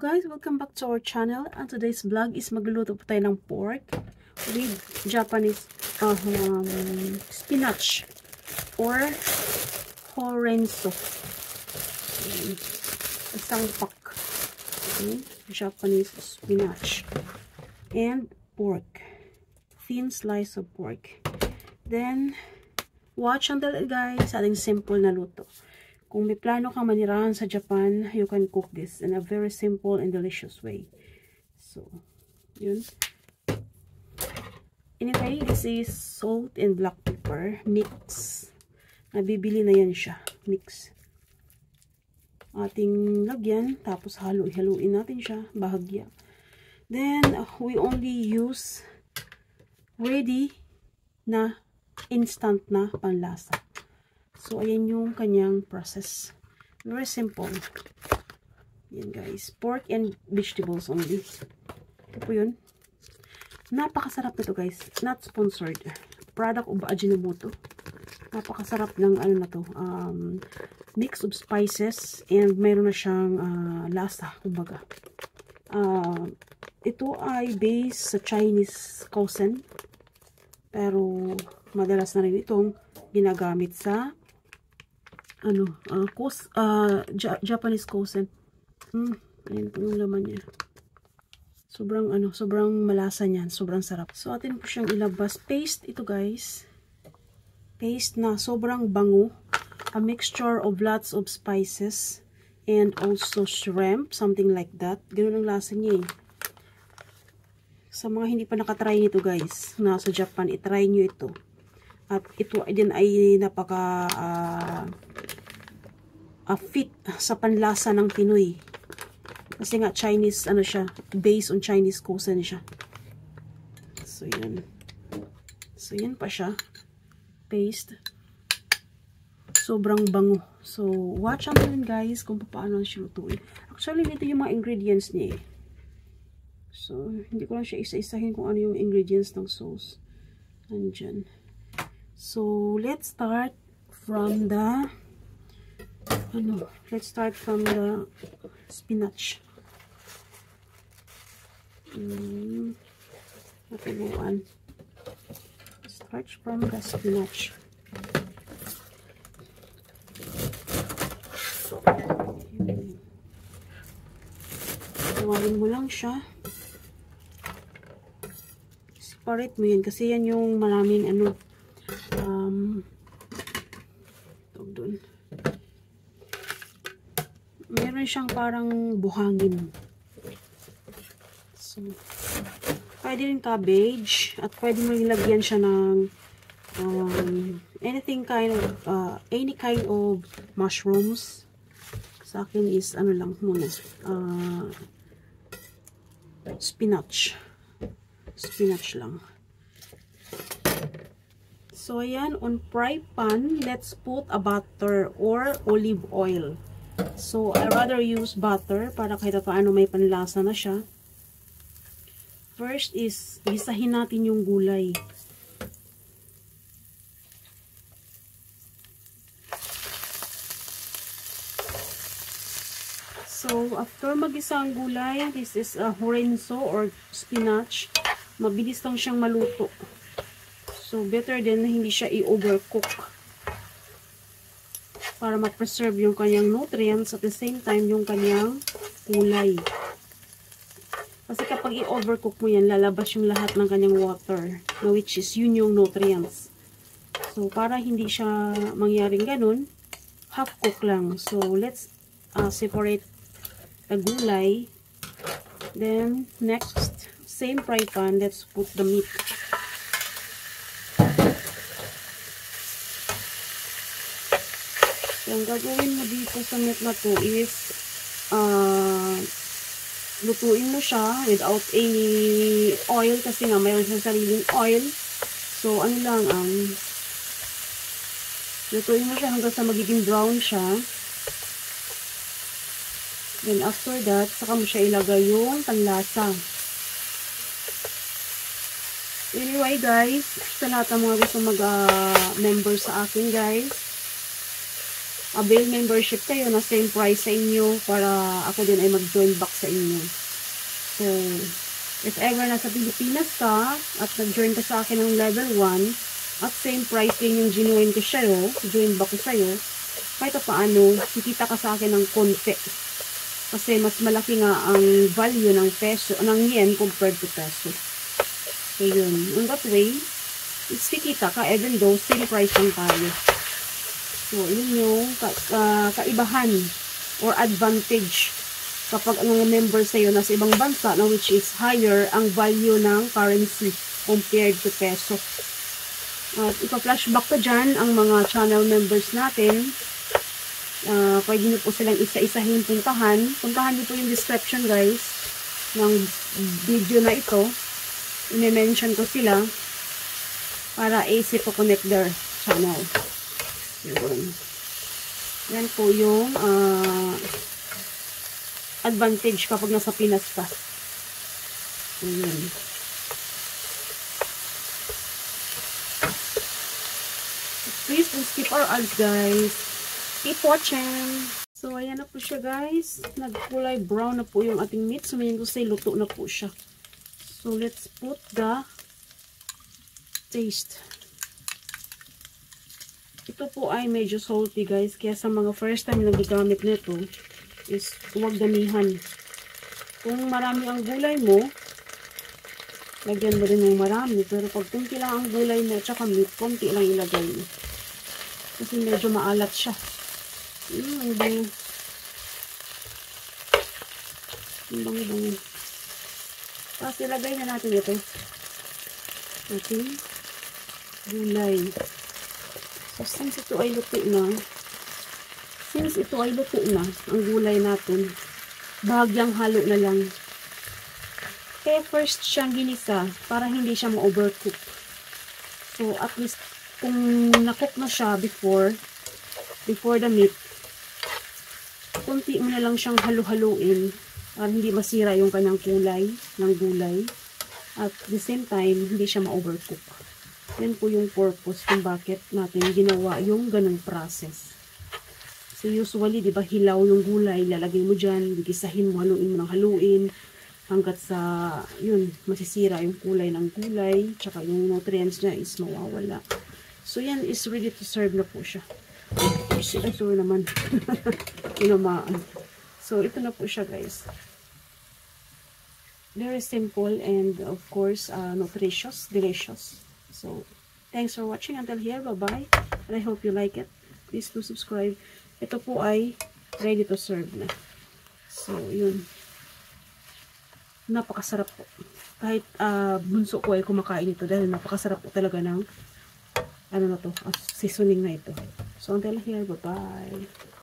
guys, welcome back to our channel. And today's vlog is magluluto po tayo ng pork with Japanese spinach or horenso. Isang pack. Okay. Japanese spinach and pork. Thin slice of pork. Then, watch until guys, ating simple na luto. Kung may plano kang manirahan sa Japan, you can cook this in a very simple and delicious way. So, yun. Anyway, this is salt and black pepper mix. Nabibili na yan siya. Mix. Ating lagyan. Tapos haluin natin siya. Bahagya. Then, we only use ready na instant na panlasa. So, ayan yung kanyang process. Very simple. Yan guys. Pork and vegetables only. Ito po yun. Napakasarap nito guys. Not sponsored. Product of Ajinomoto. Napakasarap ng ano na to. Mix of spices. And mayroon na siyang lasa. Kumbaga. Ito ay based sa Chinese cuisine. Pero madalas na rin itong ginagamit sa Japanese cuisine. Ayan po yung laman niya. Sobrang malasa niyan. Sobrang sarap. So, atin po siyang ilabas. Paste ito guys. Paste na sobrang bango. A mixture of lots of spices. And also shrimp. Something like that. Ganun ang lasa niya eh. Sa mga hindi pa nakatry nito guys. Nasa Japan, itry nyo ito. At ito din ay napaka fit sa panlasa ng Pinoy. Kasi nga Chinese, siya, based on Chinese cuisine siya. So, yan. So, yan pa siya. Paste. Sobrang bango. So, watch out din guys kung paano siya lutuin. Actually, dito yung mga ingredients niya eh. So, hindi ko lang siya isa-isahin kung ano yung ingredients ng sauce. Nandyan. So, let's start from the spinach. Start from the spinach. Tawagin mo lang siya. Separate mo yan kasi yan yung maraming doon. Meron siyang parang buhangin. So, pwede rin cabbage at pwede mo ilagyan siya ng any kind of mushrooms. Sa akin is lang muna spinach lang. So, ayan, on fry pan, let's put a butter or olive oil. So, I rather use butter para kahit paano may panlasa na siya. First is, gisahin natin yung gulay. So, after magisa ang gulay, this is a horenso or spinach. Mabilis lang siyang maluto. So, better din na hindi siya i-overcook. Para ma-preserve yung kanyang nutrients at the same time yung kanyang kulay. Kasi kapag i-overcook mo yan, lalabas yung lahat ng kanyang water. Which is yun yung nutrients. So, para hindi siya mangyaring ganun, half cook lang. So, let's separate the gulay. Then, next, same fry pan, let's put the meat. Ang gagawin mo dito sa meat na to is lutuin mo siya without any oil kasi nga mayroon siyang sariling oil. So, lutuin mo siya hanggang sa magiging brown siya. Then, after that, saka mo siya ilagay yung panlasa. Anyway, guys, sa lahat ng mga gusto mag-member sa akin, guys, avail membership kayo na same price sa inyo para ako din ay mag-join back sa inyo. So, if ever nasa Pilipinas ka at nag-join ka sa akin ng level 1 at same price din yung join ko sa'yo, join back ko sa'yo, kahit paano, kikita ka sa akin ng konti. Kasi mas malaki nga ang value ng peso, ng yen compared to peso. So, yun. In that way, is kikita ka even though same price lang tayo. So, yun yung kaibahan or advantage kapag ang member sa'yo nasa ibang bansa na which is higher ang value ng currency compared to peso. At ipa-flashback ko dyan ang mga channel members natin. Pwede nyo po silang isa-isahin puntahan. Puntahan nyo po yung description guys ng video na ito. I-mention ko sila para easy to connect their channel. Yan po yung advantage kapag nasa Pinas ka. Ayan. Please don't skip our ads guys. Keep watching. So ayan na po siya guys. Nagkulay brown na po yung ating meat. So may gusto luto na po siya. So let's put the taste. Ito po ay medyo salty guys. Kaya sa mga first time na gagamit nito is huwag damihan. Kung marami ang gulay mo, lagyan mo rin ng marami. Pero pag kunti lang ang gulay mo at saka meat, kunti lang ilagay mo. Kasi medyo maalat siya. Ang bango. Ang bango. Tapos ilagay na natin ito. Ating gulay. So, since ito ay luto na, ang gulay natin, bahagyang halo na lang. Kaya first siyang ginisa para hindi siya ma-overcook. So, at least, kung nakook na siya before the meat, kunti mo na lang siyang halo-haloin para hindi masira yung kanyang kulay ng gulay. At the same time, hindi siya ma-overcook. Yan po yung purpose kung bakit natin ginawa yung ganung process. So usually, di ba, hilaw yung gulay, lalagay mo dyan, gigisahin mo, haluin mo ng haluin, hanggat sa, yun, masisira yung kulay ng gulay, tsaka yung nutrients niya is mawawala. So yan is ready to serve na po siya. Ay, sorry naman. Tinamaan. So ito na po siya guys. Very simple and of course, nutritious, delicious. So, thanks for watching until here. Bye-bye. And I hope you like it. Please do subscribe. Ito po ay ready to serve na. So, yun. Napakasarap po. Kahit bunso ko ay kumakain ito dahil napakasarap po talaga ng ano na to, seasoning na ito. So, until here. Bye-bye.